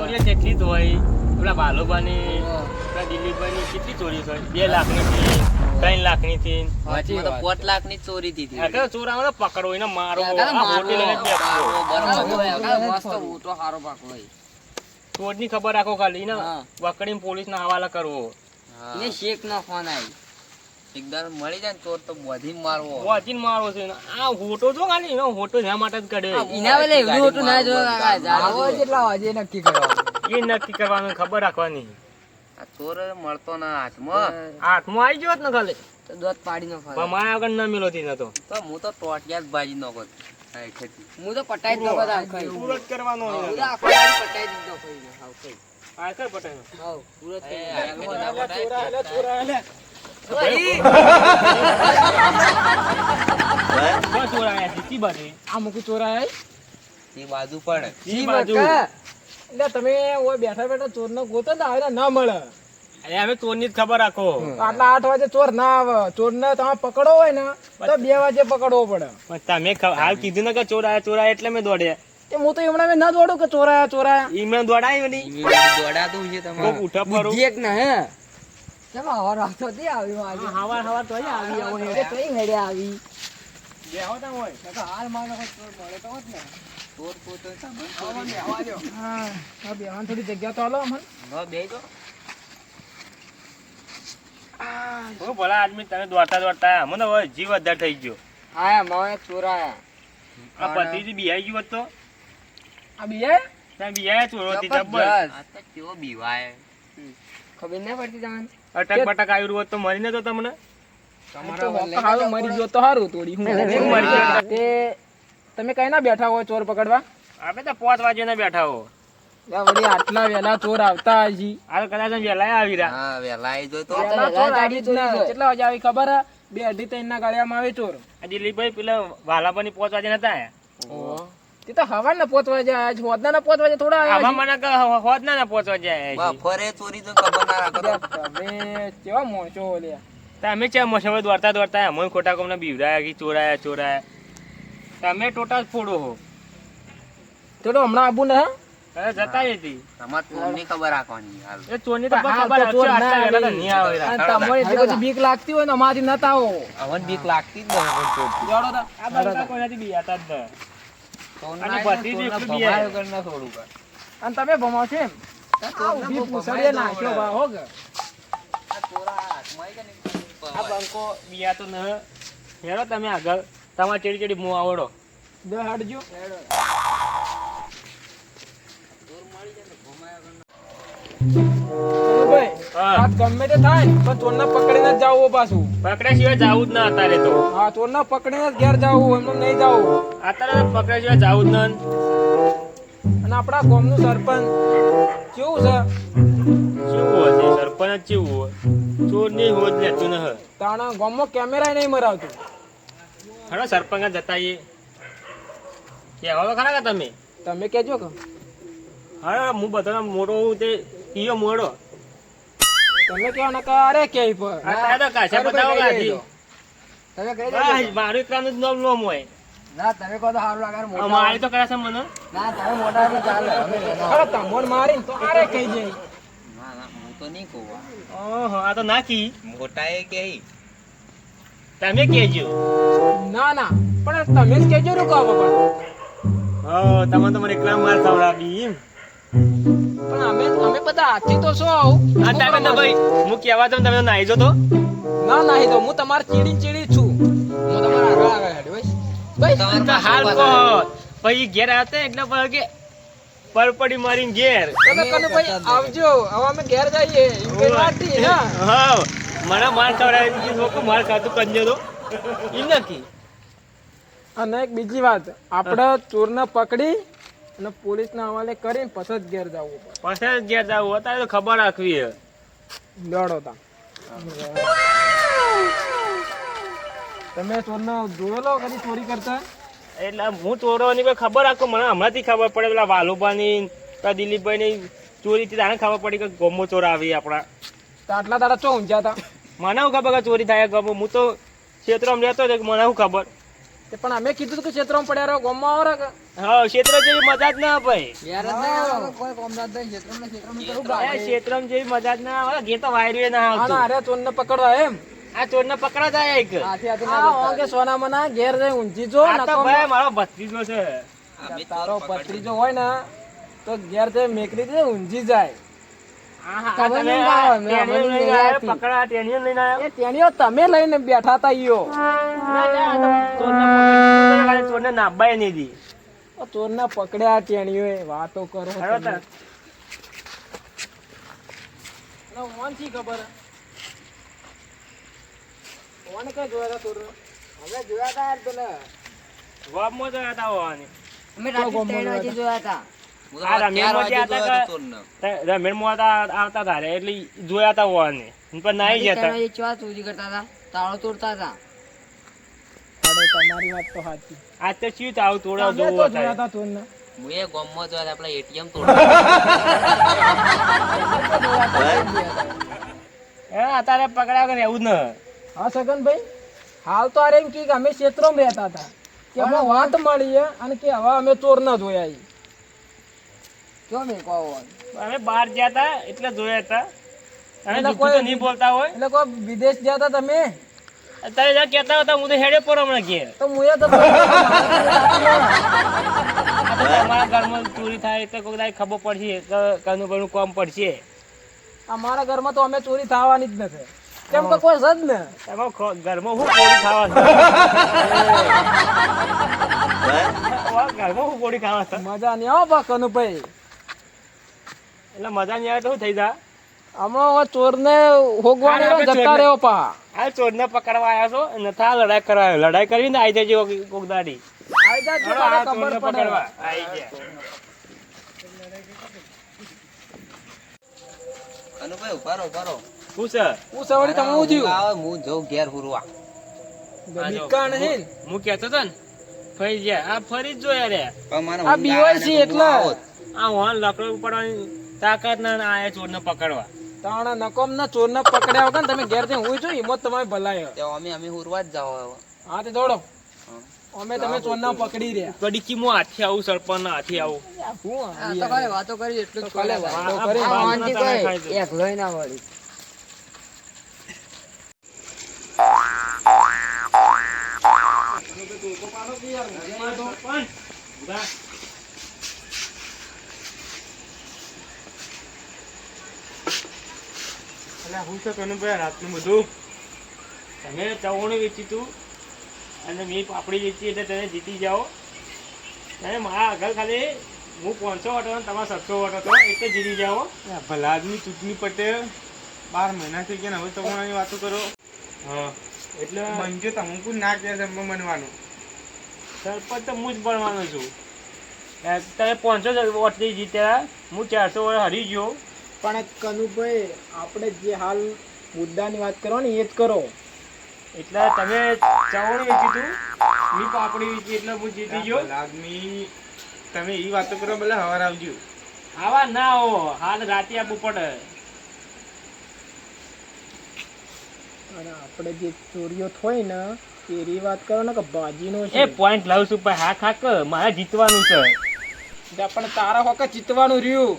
ચોરીઓ કેટલી તો હોય પેલા ભાલુભાની પેલા દિલીપભાઈની કેટલી ચોરીઓ થઈ 2 લાખની થી 3 લાખની થી વચમાં તો 5 લાખની ચોરી હતી એટલે ચોરાવાનો પકડો એને મારો મસ્ત મોટો હારો પાકો હોય ચોરની ખબર રાખો ખાલી ને પકડીને પોલીસ ના હવાલા કરવો એને શેક નો ફોન આવી એકદમ મળી જાય ચોર તો બોધીને મારવો છે આ હોટો જો ખાલી એનો હોટો એના માટે જ કાઢે ઇના વેલે એવડું મોટું ના જો આવો જેટલા વાજે નક્કી કરવાનું એ નક્કી કરવાનું ખબર રાખવાની આ ચોર મળતો ના હાથમાં આવી ગયો ને ખાલી તો દોત પાડી નો ફરે મારા આગળ ના મેલો થી નતો તો હું તો ટોટિયા જ ભાજી નોકો હું તો પટાઈ જ નોકો આખો પૂરો જ કરવાનો હું તો આખો પટાઈ જ નોકો હાવ કઈ આ કર પટાઈ હાવ પૂરો જ બાજુ પડે એટલે તમે બેઠા બેઠા ચોર ને ગોતો ને આવે ના મળે અમે ચોર ની જ ખબર રાખો આટલા 8 વાગે ચોર ના આવે ચોર ને તમે પકડો હોય ને તો 2 વાગે પકડવો પડે તમે હાલ કીધું ને કે ચોર આયા એટલે મેં દોડ્યા હું તો એમણે ના દોડું કે ચોરાયા ઈમે દોડાય નહીં દોડાતું છે તમારે કોક ઉઠા પરો એક ના હે કેમ હવાર રાતો થી આવી આજે હવાર તો આવી આવો ને કઈ હેડે આવી બેહો તા હોય તો હાલ માનો ચોર મળે તો જ ને ચોર પોતો હા બેહવાન થોડી જગ્યા તો આલો અમન ન બેજો ઓ ભલા આદમી તમે દોડતા મને હવે જીવ વધાર થઈ ગયો આયા મોય ચોરાયા આ પતિજી બિહાઈ ગયો તો આ બીએ તમે બિહાયા ચોરો થી જબર આ તો કેવો બીવાય ખબર ન પડતી તમને અટક બટક આવી રહ્યો તો મરી નતો તમને તમારા મરી ગયો તો સારું તોડી હું તે તમે કઈ ના બેઠા હોય ચોર પકડવા આપણે તો 5 વાગે ના બેઠા હો વળી આટલા વેલા ચોર આવતા હજી હાલ કદાચ વેલા આવી રહ્યા હા વેલા આવી જો તો વેલા ચોર આવી જ ના. કેટલા વાગે આવી ખબર હે? 2:30-3 ના ગાળિયામાં આવે ચોર આ દિલીપભાઈ પેલા વાલાપાની 5 વાગે નતા આયા તે તો હવાર ના 5 વાગે આજ હોદના ના 5 વાગે થોડા આવા આવ્યા મને કે હોદ ના 5 વાગે આયા છે. ફરે ચોરી તો ખબર ના રાખો તમે કેવા મોચો લ્યા તમે ચા મશવે દોડતા અમોય ખોટા કોમને બીવરાયા કે ચોરાયા તમે ટોટા ફોડો હો તો હમણાં આબુ ને અરે જતા હતી તમાર ચોરની ખબર રાખવાની હાલ એ ચોરની તો ખબર ચોર છે ના આટલા વેલા આવી. નહીં આવે અને તમારે એટલી બધી બીક લાગતી હોય ને અમારી નતા આવો અવન બીક લાગતી જ નહીં ચોર જોડો તો આ બધા કોઈનાથી બીયાતા જ ન અને ભત્રીજી એકલું બીયા કરના થોડું કર અને તમે ભમાવ છો એમ આ ઊભી પૂછડીએ નાખ્યો બા હો કે આ ચોરા હાથમાં આવી ગયા ને આ બંકો બીયાતો ન હેરો તમે આગળ તમારે ચેડી મો આવડો બે હટજો ભાઈ હા આ ગમે તે થાય પણ ચોરને પકડીને જ જાવું પાછું પકડ્યા સિવાય જાવું જ ના અત્યારે તો હા ચોરને પકડીને જ ઘેર જાવું એમનું નહીં જાવું અત્યારે તો પકડ્યા સિવાય જાવું જ ન અને આપણા ગામનું સરપંચ કેવું છે કેવું હશે સરપંચ કેવું હોય ચોર ની હોજ લેતું ન તાણા ગામમાં કેમેરા નહીં મરાવતું હડો સરપંચ જતા એ કેવા તો ખરા કે તમે કેજો કે હા હું બધાનો મોટો હોઉં તે ઈયો મોડો તમે કેવા નકા અરે કે પર અત્યારે તો કાશે બતાવો કાઢી તમે કહી બસ મારું એકલાનું જ નામ હોય ના તમે કહો તો સારું લાગે મારી તો કરે છે મને ના તમે મોટા તો ચાલે અરે તમોન મારી તો અરે કહી દે ના ના હું તો નહીં કહું ઓહો આ તો નાખી મોટા એ કે તમે કેજો ના ના પણ તમે જ કેજો રૂકો પણ હો તમે તો મને એકલા માર ખવડાવી એમ પણ અમે બધા હાથી તો છો આવું આ ટાઈમે તો ભાઈ હું કહેવા તો તમે નાઈ જો તો ના નહીં તો હું તમાર ચીડી છું હું તમારા આગળ હેડ ભાઈ તો હાલ કહો પછી ઘેર આવતા એટલે પછી કે પરપડી મારીને ઘેર તમે કને ભાઈ આવજો હવે અમે ઘેર જઈએ એમ કઈ વાત નહીં હા હા મને માર ખવડાવી લોકો માર ખાતું કંજો તો ઈ નક્કી અને એક બીજી વાત આપણે ચોરને પકડી અને પોલીસના હવાલે કરીને પછી જ ઘેર જવું પડે પછી ઘેર જવું અત્યારે તો ખબર રાખવી હે દોડો તા તમે ચોરને જોયેલો કદી ચોરી કરતા એટલે હું ચોરોની કોઈ ખબર રાખું મને હમણાંથી ખબર પડે પેલા વાલુભાની પેલા દિલીપભાઈની ચોરીથી તાને ખબર પડી કે ગોમો ચોર આવી આપણા તો આટલા દાડા ચો ઊંચા હતા મને શું ખબર કે ચોરી થાય ગમો હું તો ક્ષેત્રમાં રહેતો હતો મને શું ખબર તે પણ અમે કીધું તું કે ક્ષેત્રમાં પડ્યા રહો ગામમાં આવો રે કે હા ક્ષેત્ર જેવી મજા જ ના ભાઈ યાર જ નહીં આવે. કોઈ કોમદાર નહીં ક્ષેત્રમાં કરવું એ ગાય ક્ષેત્ર જેવી મજા જ ના આવે ઘેર તો વાયરું ના આવતું અરે ચોરને પકડવા એમ આ ચોરને પકડા જાય એક કે સોના મના ઘેર જઈ ઊંઘી જો આ તો ભાઈ મારો ભત્રીજો છે તારો પત્રીજો હોય ને તો ઘેર જઈ મેકરી દે ઊંઘી જાય તમે લઈને આવ્યા, ટેણીઓ લઈને આવ્યા, પકડા ટેણીઓ લઈને આવ્યા. એ તેણીઓ તમે લઈને બેઠા તા ઈયો ચોરને નાબાય નહીં દી ચોરને પકડ્યા ટેણીઓ વાતો કરો હાલો તાર. ઓન શી ખબર ઓન કઈ જોયા તા ચોર હવે જોયા તા યાર પેલા ગોમમાં તો હતા હોવાની. અમે રાત્રે 3 વાગે જોયા હતા. હું તો આ 4 રમેશમાં વાગે જ્યાં જોયો હતા તો ચોરને. રમેશમાં આવતા હતા રે, એટલે જોયા હતા હોવાની પણ નાઈ રાત્રે 3 જતા. વાગે ચા ચોરી કરતા હતા, તાળો તોડતા હતા. અરે તમારી વાત તો સાચી આજ તો શું આવું તોડો તમે તો જોવો જોયા થાય. તા ચોરને હું એ ગામમાં જોયા હતા, આપણા ATM અત્યારે પકડાવ કે એવું જ ન હા સગનભાઈ હાલ તો અરે એમ કે અમે ક્ષેત્રમાં રહેતા હતા કે અમે વાત મળી હે અને કે હવે અમે ચોર ના જોયા ઈ. જો મેં કહો અમે બહાર ગયા હતા એટલે જોયા હતા અને એટલે જુઠ્ઠું તો નહીં બોલતા હોય. એટલે કોઈ વિદેશ ગયા તા તમે અત્યારે જ્યાં કહેતા હતા હું તો હેડે પર હમણાં ઘેર. તો હું એ તો આ તો તમારા ઘરમાં ચોરી થાય તો કોઈ દાડે ખબર પડશે કે કનું કનું કોમ પડશે. અમારા ઘરમાં તો અમે ચોરી થવાની જ નથી કેમ કે કોઈ સદ ને તમે ઘરમાં શું ગોળી ખાવા છો? ઘરમાં શું ગોળી ખાવા છો? મજા નહીં આવો બા કનુભાઈ એટલે મજા નહીં આવે તો શું થઈ જાય? હમણાં ચોર ને હોગવાને આપણે જતા ચોરને- રહ્યો પા આ ચોરને પકડવા આવ્યા છો અને થા લડાઈ કરાયો. લડાઈ કરીને આવી જજો કોક દાડી. આવી જા હાલો, આ ખબર ચોરને પડે પકડવા આવી ગયા. કનુભાઈ ઉભા રહો, ઉભા રહો. શું છે? હું સવારે તમે હું જીવ આવે, હું જઉં ઘેર હુરવા. બીકા નહીં ને? હું કહેતો હતો ને ફરી ગયા આ ફરી જ જોયા રે. પણ મને આ ઊંઘ બીવાય આવે છે ને તો એટલે. હું આવો જ. આ વાહન લકડો ઉપાડવાની તાકાત ના આયા ચોરને પકડવા. તાણા નકોમ ના ચોર ને પકડ્યા વગર તમે ઘેર જઈને હું છું હિંમત તમારી ભલાય તો અમે હુરવા જ જાઓ હવે. હા તે દોડો હા. અમે તમે ચોર ના પકડી રહ્યા કડીકી હું હાથી આવું સરપંચ ના હાથી આવું. હું આ આવી તો યાર. ખાલી વાતો કરી એટલું જ તો ખાલી બોલ્યા વાતો હતા. કરી. આ આ વાંધી તમે કોઈ ખાઈ દો. એકલોય ના વળી. એટલે હું છે કનુભાઈ રાતનું બધું તમે ચવાણું વેચી તું અને મેં પાપડી વેચી એટલે તમે જીતી જાઓ. તમે મારા આગળ ખાલી હું 500 વટો અને તમારે 700 વટો તો એટલે જીતી જાઓ. ભલા આદમી ચૂંટણી પટે 12 મહિના થઈ ગયા ને હવે તમારી વાતો કરો. હા એટલે બનજો તમે કોઈ ના કહે છે બનવાનું. સરપંચ તો હું જ બનવાનો છું. તમે 500 વોટથી જીત્યા, હું 400 વોટ હારી ગયો. પણ કનુભાઈ આપણે જે હાલ મુદ્દાની વાત કરવાની એ જ કરો એટલે તમે ચવાણું વેચી તું મેં પાપડી વેચી એટલે હું જીતી ગયો. ભલા આદમી તમે એ વાતો કરો ભલે હવાર આવજો. આવા ના હો હાલ રાતે આપવું પડે. અને આપણે જે ચોરીઓ થોય ને એની વાત કરો ને કે બાજીનો એ છે પોઈન્ટ લાવું છું પણ હા ખાક મારે જીતવાનું છે. પણ તારા વખત જીતવાનું રહ્યું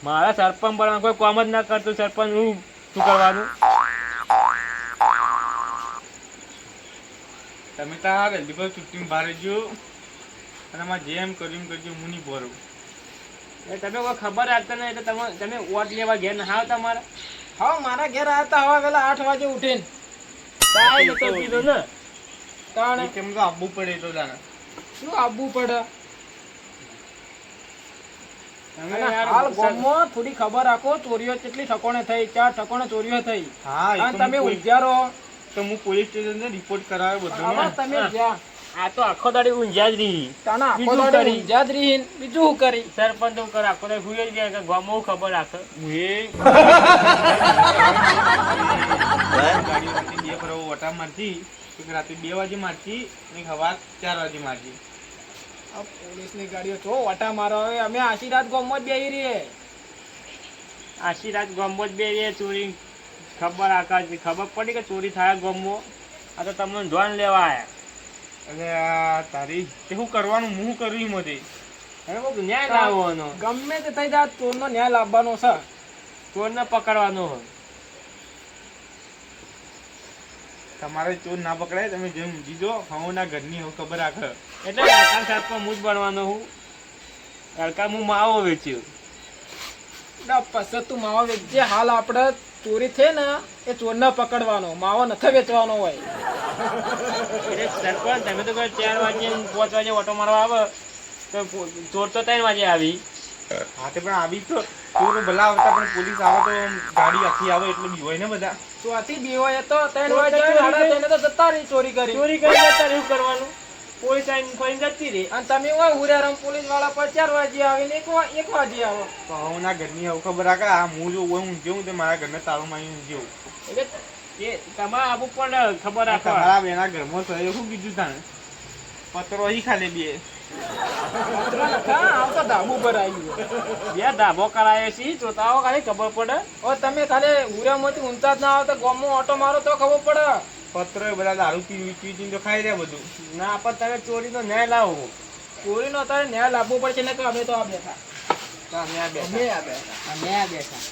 મારા સરપંચ બનવાનું કોઈ કામ જ ના કરતું સરપંચ હું શું કરવાનું? તમે તાર જલ્દી પર ચૂંટણી બહાર જો અને અમારે જેમ કર્યું એમ કરજો હું નહીં ભરું. એ તમે કોઈ ખબર રાખતા નહીં એટલે તમે વોટ લેવા ઘેર ના આવતા મારા હા મારા ઘેર આવતા હવા પેલા 8 વાગે ઉઠીને કાંઈ નતો કીધું ને. તાણે એ કેમ તો આવવું પડે તો જાણે. શું આવવું પડે તમે અને યાર હાલ ગામમાં થોડી ખબર રાખો ચોરીઓ કેટલી ઠકોણે થઈ 4 ઠકોણે ચોરીઓ થઈ હા એ અને તો તમે હું ઊંઝ્યા રહો તો હું પોલીસ સ્ટેશન રિપોર્ટ કરાવ્યો બધું આમાં તમે જ્યાં આ તો આખો દાડી ઊંઝ્યા જ રહી. તાના આખો બીજું દાડો કરી. ઊંઝ્યા જ રહીને બીજું શું કરી સરપંચ તો કરે આખો દાડી હુઈ જ ગયા કે ગામમાં હું ખબર રાખે. ગાડીઓ રાતે 2 ફરવો વટા મારતી, એક રાતે 2 વાગે મારતી અને એક સવાર 4 વાગે મારતી. આ પોલીસની ગાડીઓ જો વટા મારો હવે અમે આશીર્વાદ ગામમાં જ બેહી રહીએ આશીર્વાદ ગામમાં જ બે રે ચોરી ખબર આખા ખબર પડી કે ચોરી થાય ગામમાં. આ તો તમને ધ્યાન લેવા આયા. એટલે આ તારી તે શું કરવાનું હું કર્યું એમાંથી હવે કોક ન્યાય લાવવાનો, ગમે તે થઈ જાય ચોરનો ન્યાય લાવવાનો છે. ચોરને પકડવાનો હોય. તમારે ચોર ના પકડાય, તમે જેમ જીજો હવના ઘરની હવે ખબર રાખ. એટલે હલકા સાહેબ હું જ બનવાનો હું. હલકા હું માવો વેચ્યો. ના પછી તું માવો વેચજે. હાલ આપણે ચોરી થઈ ને એ ચોરને પકડવાનો, માવો નથી વેચવાનો હોય. એટલે સરપંચ તમે તો કહો 4 વાગે 5 વાગે ઓટો મારવા આવે તો ચોર તો 3 વાગે આવી. હા તે પણ આવી તો ચોર ભલા આવતા, પણ પોલીસ આવે તો ગાડી આખી આવે એટલે બી હોય ને બધા. ચોથી બીવાય તો 3 વાગે સાડા ત્રણે તો જતા રહી ચોરી કરી. ચોરી કરી જતા શું કરવાનું? પોલીસ આવીને ફરીને જતી રહી. અને તમે હોય હુરેરામ પોલીસ વાળા પર 4 વાગે આવીને 1 વાગે આવો. તો હવના ઘરની હવે ખબર રાખ. આ હું જો હોય હું જેવું તે મારા ઘરને તાળું મારીને જેવું એટલે એ તમારે આવું પણ ખબર રાખવા. તમારા બેના ઘરમાં તો એ શું કીધું તાને પત્રો અહીં ખાલી બે આવતો ધાબુ પર આવી ગયો. 2 ધાબો કરાયો છે, જોતાઓ ખાલી ખબર પડે. ઓ તમે ખાલી હુરેમાંથી ઊંચા જ ના આવતા ગામમાં ઓટો મારો તો ખબર પડે. પત્રો એ બધા દારૂ પી તો ખાઈ રહ્યા બધું. ના પણ તમે ચોરી તો ન્યાય લાવો. ચોરીનો અત્યારે ન્યાય લાવવો પડશે ને કે અમે તો આ બેઠા. તમે આ બે અમે આ બેઠા. અમે આ બેઠા.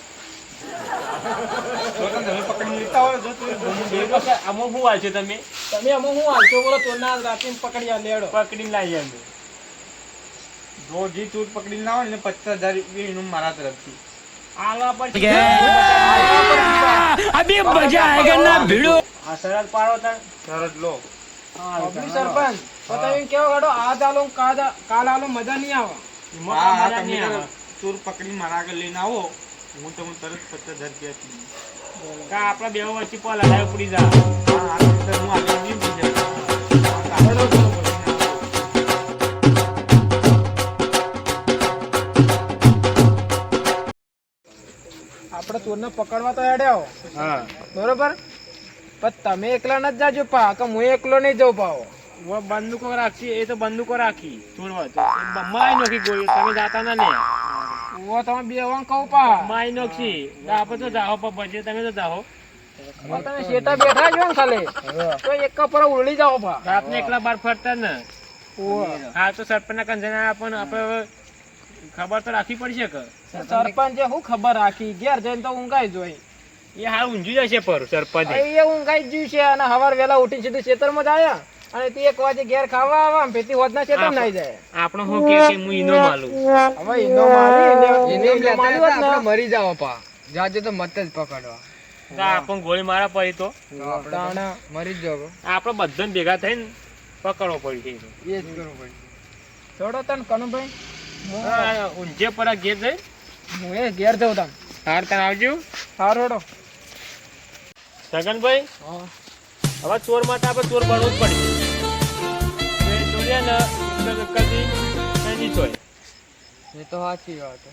તો તમે પકડી લેતા હોય જો તું અમુક શું વાંચો તમે તમે અમે હું હાલશો બોલો ચોરના રાતે પકડી આ લેડો. પકડીને લાવી અમે. જો જે ચોર પકડી ના હોય ને 50,000 રૂપિયા એનું મારા તરફથી. આલવા પર अभी मजा आएगा ना भिड़ो. આ સરળ પાડો તાર. સરસ લો. અભી સરપંચ તો તમે કેવો ગાડો આજ આલો કાલ આલો મજા નહીં આવે. હા હા મજા નહીં તમે આવે. ચોર પકડી મારા આગળ લઈને આવો, હું તમને તરત 50,000 રૂપિયા આપી. કા આપણા બે વચ્ચે પોલ હલાય પડી જા. હા હા તો હું આગળ નહીં બીજા. આપણે ચોરને પકડવા તો હેડ્યા હો. હા બરોબર, પણ તમે એકલા ન જ જાજો પા કે હું એકલો નહીં જઉં પાવો. વો બંદૂકો રાખી, એ તો બંદૂકો રાખી છોડવા તો માય નોખી ગોળી. તમે જાતા ના ને ઓ તમે બે વાં કહું પા. માય નોખી આપણે તો જાહો પર બચે. તમે તો જાહો. હવે તમે શેઠા બેઠા જો ને ખાલી તો એક કપડા ઉલડી જાઓ પા. રાતને એકલા બાર ફરતા ને. ઓહ. હા તો સરપંચના કંજના પણ આપણે ખબર તો રાખવી પડશે કે. સરપંચે શું ખબર રાખી, ઘેર જઈને તો ઊંઘાઈ જોઈ. એ હાલ ઊંઘી જશે પર સરપંચ. એ ઊંઘાઈ જ છે અને સવાર વેલા ઉઠીને સીધું ખેતરમાં જ આયા અને તે 1 વાગે ઘેર ખાવા આવા પેટી હોદના ખેતર નાઈ જાય. આપણો હું કે હું ઈનો માલું. હવે ઈનો મારી આપણે મરી જાવ પા. જાજો તો મત જ પકડવા. આપણ ગોળી મારા પડી તો તાણા મરી જ જાવ. આપણે બધાને ભેગા થઈને પકડવો પડશે. એ જ કરવું પડે. છોડો તને કનુભાઈ, ઊંઝે પર ઘેર જઈ હું એ ઘેર જઉં તને. હાર તને આવજો. હારોડો. સગનભાઈ હવે ચોર માટે આપણે ચોર બનવું જ પડશે. ચોર્યા ને કદી નહીં ચોય. એ તો સાચી વાત.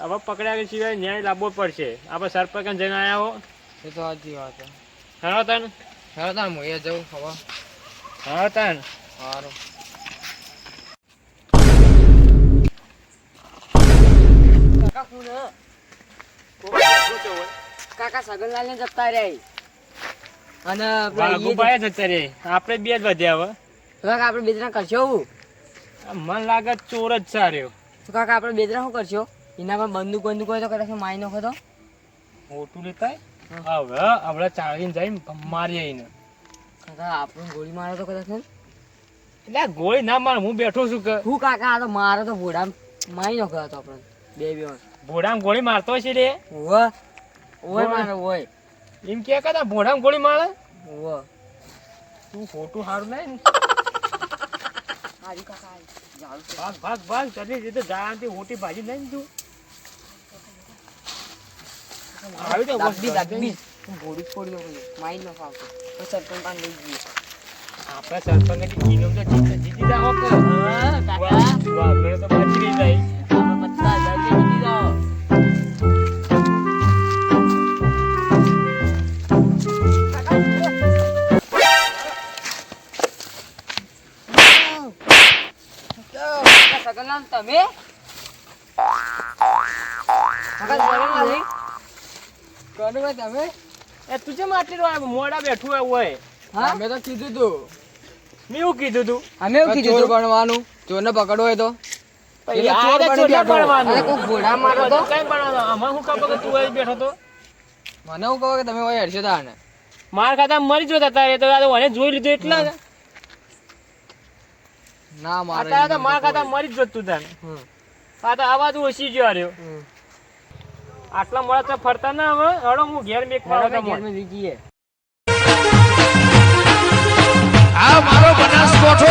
હવે પકડ્યા સિવાય ન્યાય લાવવો પડશે. આપણે સરપંચ જઈને આવ્યા હો. એ તો સાચી વાત. હા તને હેલો તાર હું એ જઉં ખબર. હા તને સારું. કાકા સગનલાલ ને જતા રહ્યા. અને વાઘુભાઈ જ અત્યારે આપણે બે જ વધ્યા. હવે આપણે બે જણા કરશો હું? મન લાગે ચોર જ સાર્યો. તો કાકા આપણે બે જણા શું કરશો? એના પર બંદૂક હોય તો કદાચ મારી નાખો તો મોટું લેતા હવે આપણે ચાલીને જઈને મારીએ એને. કાકા આપણને ગોળી મારો તો કદાચ ને. એટલે ગોળી ના મારે, હું બેઠો છું કે હું કાકા આ તો મારો તો ભોડા મારી નાખ્યો હતો આપણને બે ભોડામાં ગોળી મારતો છે રે. ઓય ઓય મારો ઓય એમ કે કદા ભોડામાં ગોળી મારે. ઓય તું ખોટું સારું નહીં. હારી કાકા જાવ ભાગ ભાગ ભાગ ચલી જતો જાણતી મોટી ભાજી નહીં તું. આવી તો દાબી ગોળી છોડી દો મારી નાખો આવતો તો સરપંચ પાન લઈ જઈએ. આપણા સરપંચ ઇનામ તો જીતી જાઓ કે. હા કાકા વાઘને તો બચી જાય. આપણે 50,000 જીતી જાઓ. સગનલાલ તમે કનુભાઈ તમે એ તું જેમ આટલી મોડા બેઠું હોય. અમે તો કીધું તું મેં એવું કીધું તું અમે એવું કીધું ચોર બનવાનું, ચોરને પકડવો હોય તો પછી એટલે આ ચોર તો બની ચોર બેઠો. બનવાનું. અરે કોક ઘોડા મારો તો કઈ બનવાનું આમાં શું ખબર કે તું અહીં બેઠો તો મને હું કહું કે તમે ઓય હેડશો તાર ને માર ખાતા મરી જોતા તારે તો આ તો મને જોઈ લીધું એટલા જ. ના મારે અત્યારે તો માર ખાતા મરી જ જોત તું તારે આ તો આવાજ ઓછી જો રહ્યો આટલા મોડા તો ફરતા ના હવે હળો હું ઘેર મેક આ મારો બનાસકોઠો